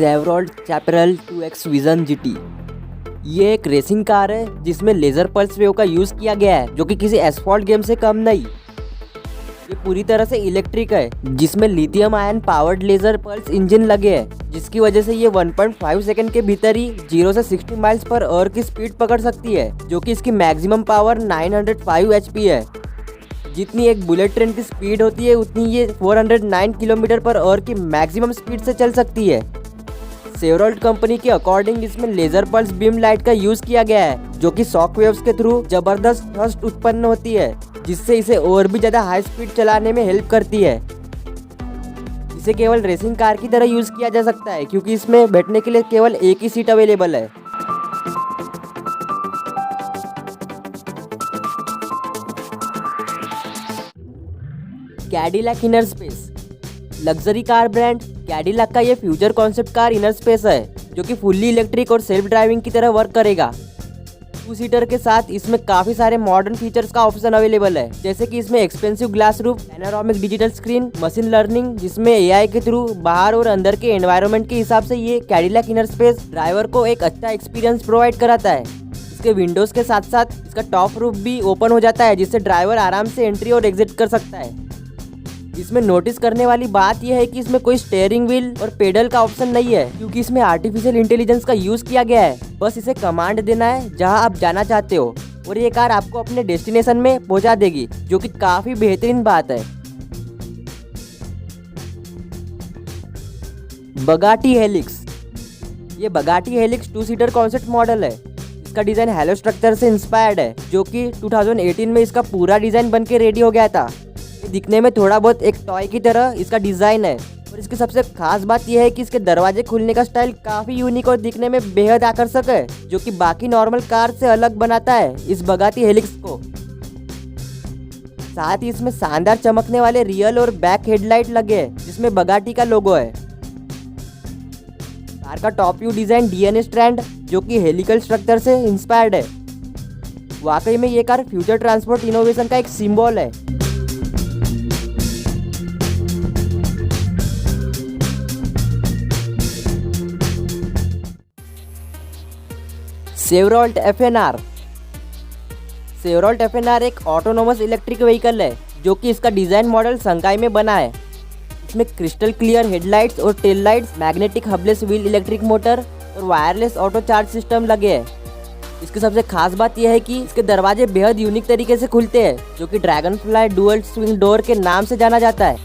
सेवरोल्ट chaparral 2X vision GT। ये एक racing car है जिसमें लेजर पल्स वेव का यूज किया गया है, जो कि किसी एसफॉल्ट गेम से कम नहीं। ये पूरी तरह से इलेक्ट्रिक है, जिसमें lithium ion powered laser pulse engine लगे हैं, जिसकी वजह से ये 1.5 सेकंड के भीतर ही 0 से 60 माइल्स पर आवर की स्पीड पकड़ सकती है, जो कि इसकी मैक्सिमम पावर 905 HP है। जितनी एक बुलेट ट्रेन की स्पीड होती है, उतनी ये 409 किलोमीटर पर आवर की मैक्सिमम स्पीड से चल सकती है। सेवरोल्ट कंपनी के अकॉर्डिंग इसमें लेजर पल्स बीम लाइट का यूज किया गया है, जो कि शॉक वेव्स के थ्रू जबरदस्त थ्रस्ट उत्पन्न होती है, जिससे इसे और भी ज्यादा हाई स्पीड चलाने में हेल्प करती है। इसे केवल रेसिंग कार की तरह यूज किया जा सकता है, क्योंकि इसमें बैठने के लिए केवल एक ही सीट अवेलेबल है। Cadillac inner space. Luxury car brand Cadillac का ये future concept car inner space है, जो कि फुल्ली इलेक्ट्रिक और सेल्फ ड्राइविंग की तरह वर्क करेगा। 2 सीटर के साथ इसमें काफी सारे मॉडर्न फीचर्स का ऑप्शन अवेलेबल है, जैसे कि इसमें expensive glass roof, panoramic digital screen, machine learning, जिसमें AI के थ्रू बाहर और अंदर के एनवायरनमेंट के हिसाब से ये कैडिलैक इनर स्पेस ड्राइवर को एक अच्छा एक्सपीरियंस प्रोवाइड कराता है। इसके विंडोज के साथ साथ इसका टॉप रूफ भी ओपन हो जाता है, जिससे ड्राइवर आराम से एंट्री और एग्जिट कर सकता है। इसमें नोटिस करने वाली बात यह है कि इसमें कोई स्टीयरिंग व्हील और पेडल का ऑप्शन नहीं है, क्योंकि इसमें आर्टिफिशियल इंटेलिजेंस का यूज किया गया है। बस इसे कमांड देना है जहां आप जाना चाहते हो, और ये कार आपको अपने डेस्टिनेशन में पहुंचा देगी, जो कि काफी बेहतरीन बात है। बगाटी हेलिक्स। ये बगाटी हेलिक्स 2 सीटर कॉन्सेप्ट मॉडल है। इसका डिजाइन हेलो स्ट्रक्चर से इंस्पायर्ड है, जो कि 2018 में इसका पूरा डिजाइन बन के रेडी हो गया था। दिखने में थोड़ा बहुत एक टॉय की तरह इसका डिजाइन है, और इसकी सबसे खास बात यह है कि इसके दरवाजे खुलने का स्टाइल काफी यूनिक और दिखने में बेहद आकर्षक है, जो कि बाकी नॉर्मल कार से अलग बनाता है इस बगाटी हेलिक्स को। साथ ही इसमें शानदार चमकने वाले रियल और बैक हेडलाइट लगे हैं, जिसमें बगाटी का लोगो है। कार का top view design DNA strand, जो कि हेलिकल स्ट्रक्चर से इंस्पायर्ड है। वाकई में ये कार फ्यूचर ट्रांसपोर्ट इनोवेशन का एक सिंबल है। सेवरोल्ट FNR। सेवरोल्ट FNR एक ऑटोनोमस इलेक्ट्रिक व्हीकल है, जो कि इसका डिजाइन मॉडल शंघाई में बना है। इसमें क्रिस्टल क्लियर हेडलाइट्स और tail lights, magnetic hubless wheel, electric motor और वायरलेस ऑटो चार्ज सिस्टम लगे हैं। इसकी सबसे खास बात यह है कि इसके दरवाजे बेहद यूनिक तरीके से खुलते हैं, जो कि dragon fly dual swing door के नाम से जाना जाता है।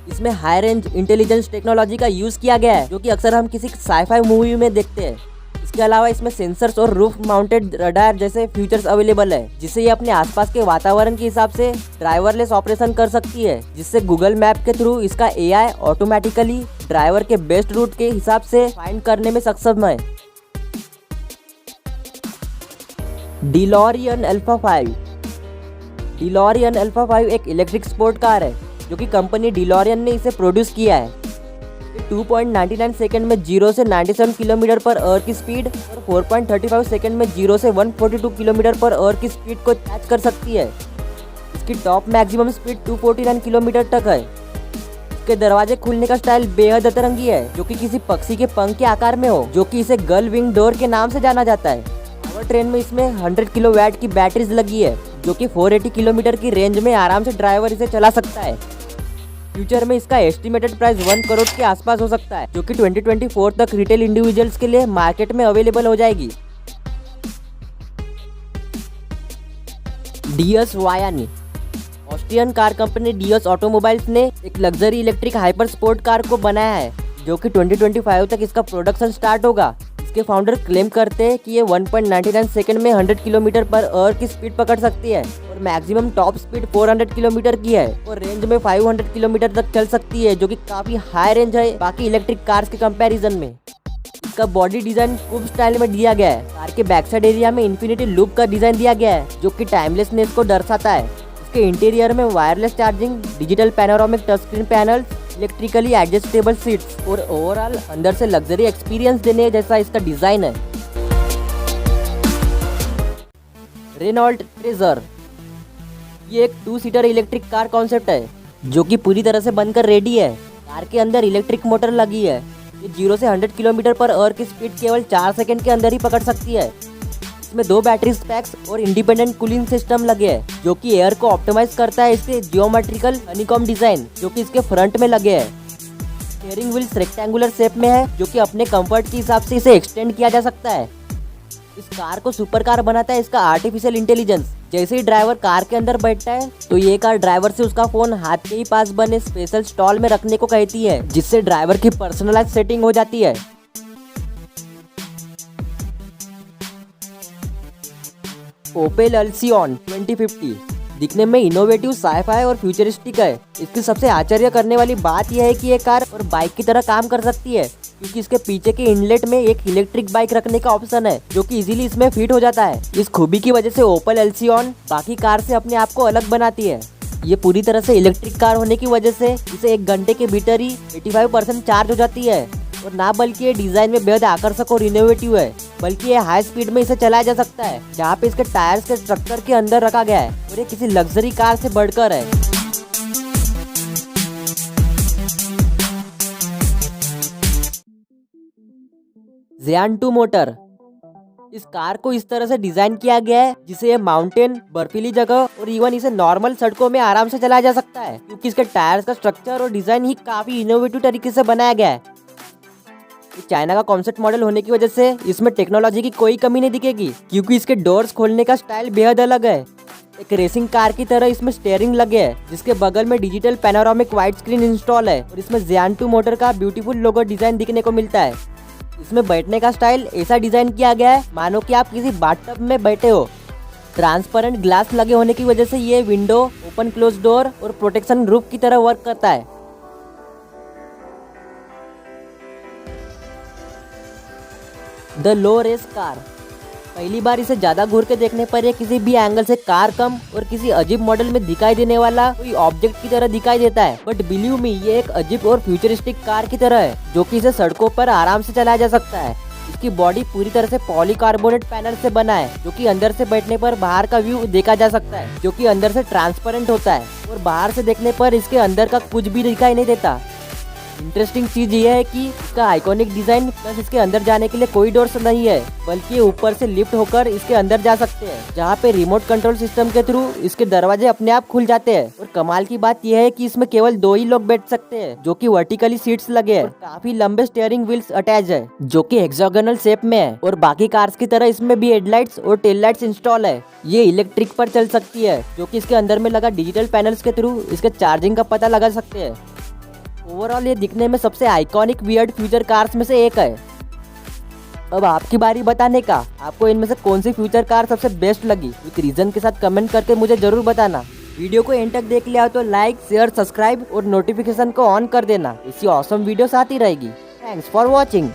इसमें हाई रेंज इंटेलिजेंस टेक्नोलॉजी का यूज किया गया है, जो कि अक्सर हम किसी साईफाई मूवी में देखते हैं। इसके अलावा इसमें सेंसर्स और रूफ माउंटेड रडार जैसे फीचर्स अवेलेबल है, जिससे ये अपने आसपास के वातावरण के हिसाब से ड्राइवरलेस ऑपरेशन कर सकती है, जिससे गूगल मैप के थ्रू इसका AI ऑटोमेटिकली ड्राइवर के बेस्ट रूट के हिसाब से फाइंड करने में सक्षम है। डिलोरियन अल्फा 5। डिलोरियन अल्फा 5 एक इलेक्ट्रिक स्पोर्ट कार है, जो कि कंपनी डिलोरियन ने इसे प्रोड्यूस किया है। 2.99 सेकंड में 0 से 97 किलोमीटर पर आवर की स्पीड और 4.35 सेकंड में 0 से 142 किलोमीटर पर आवर की स्पीड को कैच कर सकती है। इसकी टॉप मैक्सिमम स्पीड 249 किलोमीटर तक है। इसके दरवाजे खुलने का स्टाइल बेहद अतरंगी है, जो कि किसी पक्षी के पंख के आकार में हो, जो कि इसे गर्ल विंग डोर के नाम से जाना जाता है। पावर ट्रेन में इसमें 100 किलोवाट की बैटरीज लगी है, जो कि 480 किलोमीटर की रेंज में आराम से ड्राइवर इसे चला सकता है। फ्यूचर में इसका एस्टिमेटेड प्राइस 1 करोड़ के आसपास हो सकता है, जो कि 2024 तक रिटेल इंडिविजुअल्स के लिए मार्केट में अवेलेबल हो जाएगी। Deus Vayanne. Austrian car company Deus automobiles ने एक luxury electric hyper sport car को बनाया है, जो कि 2025 तक इसका प्रोडक्शन स्टार्ट होगा। इसके फाउंडर क्लेम करते हैं कि ये 1.99 सेकंड में 100 किलोमीटर पर आवर की स्पीड पकड़ सकती है, और मैक्सिमम टॉप स्पीड 400 किलोमीटर की है, और रेंज में 500 किलोमीटर तक चल सकती है, जो कि काफी हाई रेंज है बाकी इलेक्ट्रिक कार्स के कंपैरिजन में। इसका बॉडी डिजाइन कूब स्टाइल में दिया गया है। कार के बैक साइड एरिया में इन्फिनिटी लूप का डिजाइन दिया गया है, जो कि टाइमलेसनेस को दर्शाता है। इसके इंटीरियर में wireless charging, digital panoramic touch screen panels, electrically adjustable seats और ओवरऑल अंदर से लग्जरी एक्सपीरियंस देने जैसा इसका डिजाइन है। Renault Trezor. ये एक 2 सीटर इलेक्ट्रिक कार कॉन्सेप्ट है, जो कि पूरी तरह से बनकर रेडी है। कार के अंदर इलेक्ट्रिक मोटर लगी है। ये 0 से 100 किलोमीटर पर आवर की स्पीड केवल 4 सेकंड के अंदर ही पकड़ सकती है। इसमें 2 बैटरी पैक्स और इंडिपेंडेंट कूलिंग सिस्टम लगे हैं जो कि एयर को ऑप्टिमाइज करता है इसके जियोमेट्रिकल हनीकॉम डिजाइन जो कि इसके फ्रंट में लगे हैं। स्टीयरिंग व्हील्स रेक्टेंगुलर शेप में है जो कि अपने कंफर्ट के हिसाब से इसे एक्सटेंड किया जा सकता है। इस कार को सुपर कार बनाता है इसका आर्टिफिशियल इंटेलिजेंस। जैसे ही ड्राइवर कार के अंदर बैठता है तो ये कार ड्राइवर से उसका फोन हाथ के ही पास बने स्पेशल स्टॉल में रखने को कहती है, जिससे ड्राइवर की पर्सनलाइज सेटिंग हो जाती है। ओपेल अल्सियन 2050 दिखने में इनोवेटिव, साइफाई और फ्यूचरिस्टिक है। इसकी सबसे आश्चर्य करने वाली बात यह है कि ये कार और बाइक की तरह काम कर सकती है क्योंकि इसके पीछे के इनलेट में एक इलेक्ट्रिक बाइक रखने का ऑप्शन है जो कि इजीली इसमें फिट हो जाता है। इस खूबी की वजह से ओपेल अल्सियन बाकी कार से अपने आप को अलग बनाती है। ये पूरी तरह से इलेक्ट्रिक कार होने की वजह से इसे 1 घंटे के भीतर ही 85% चार्ज हो जाती है। और ना बल्कि ये डिजाइन में बेहद आकर्षक और इनोवेटिव है, बल्कि ये हाई स्पीड में इसे चलाया जा सकता है जहाँ पे इसके टायर्स के स्ट्रक्चर के अंदर रखा गया है और ये किसी लग्जरी कार से बढ़कर है। ज़ियान 2 मोटर इस कार को इस तरह से डिजाइन किया गया है जिसे ये माउंटेन, बर्फीली जगह और इवन इसे नॉर्मल सड़कों में आराम से चलाया जा सकता है क्योंकि इसके टायर्स का स्ट्रक्चर और डिजाइन ही काफी इनोवेटिव तरीके से बनाया गया है। चाइना का कॉन्सेप्ट मॉडल होने की वजह से इसमें टेक्नोलॉजी की कोई कमी नहीं दिखेगी क्योंकि इसके डोर्स खोलने का स्टाइल बेहद अलग है। एक रेसिंग कार की तरह इसमें स्टीयरिंग लगे है जिसके बगल में digital panoramic wide screen install है और इसमें ज़ियान 2 मोटर का ब्यूटीफुल लोगो डिजाइन दिखने को मिलता है। इसमें बैठने का स्टाइल ऐसा डिजाइन किया गया है मानो कि आप किसी बाथटब में बैठे हो। ट्रांसपेरेंट ग्लास लगे होने की वजह से ये विंडो, ओपन क्लोज डोर और प्रोटेक्शन रूफ की तरह वर्क करता है। द लो रेस कार पहली बार इसे ज्यादा घूर के देखने पर ये किसी भी एंगल से कार कम और किसी अजीब मॉडल में दिखाई देने वाला कोई ऑब्जेक्ट की तरह दिखाई देता है, बट बिलीव मी ये एक अजीब और फ्यूचरिस्टिक कार की तरह है जो कि इसे सड़कों पर आराम से चलाया जा सकता है। इसकी बॉडी पूरी तरह से पॉलीकार्बोनेट पैनल से बना है जो कि अंदर से बैठने पर बाहर का व्यू देखा जा सकता है जो कि अंदर से ट्रांसपेरेंट होता है और बाहर से देखने पर इसके अंदर का कुछ भी दिखाई नहीं देता। इंटरेस्टिंग चीज ये है कि इसका आइकॉनिक डिजाइन प्लस इसके अंदर जाने के लिए कोई डोर्स नहीं है बल्कि ऊपर से लिफ्ट होकर इसके अंदर जा सकते हैं जहाँ पे रिमोट कंट्रोल सिस्टम के थ्रू इसके दरवाजे अपने आप खुल जाते हैं। और कमाल की बात यह है कि इसमें केवल 2 ही लोग बैठ सकते हैं जो कि वर्टिकली सीट्स लगे हैं। काफी लंबे स्टीयरिंग व्हील्स अटैच है जो कि हेक्सागोनल शेप में है और बाकी कार्स की तरह इसमें भी हेडलाइट्स और टेल लाइट्स इंस्टॉल है। ये इलेक्ट्रिक पर चल सकती है जो कि इसके अंदर में लगा डिजिटल पैनल्स के थ्रू इसके चार्जिंग का पता लगा सकते हैं। ओवरऑल ये दिखने में सबसे आइकॉनिक वियर्ड फ्यूचर कार्स में से एक है। अब आपकी बारी बताने का, आपको इनमें से कौन सी फ्यूचर कार सबसे बेस्ट लगी एक रीजन के साथ कमेंट करके मुझे जरूर बताना। वीडियो को एंड तक देख लिया हो तो लाइक, शेयर, सब्सक्राइब और नोटिफिकेशन को ऑन कर देना। इसी ऑसम वीडियो आती रहेगी। Thanks for watching.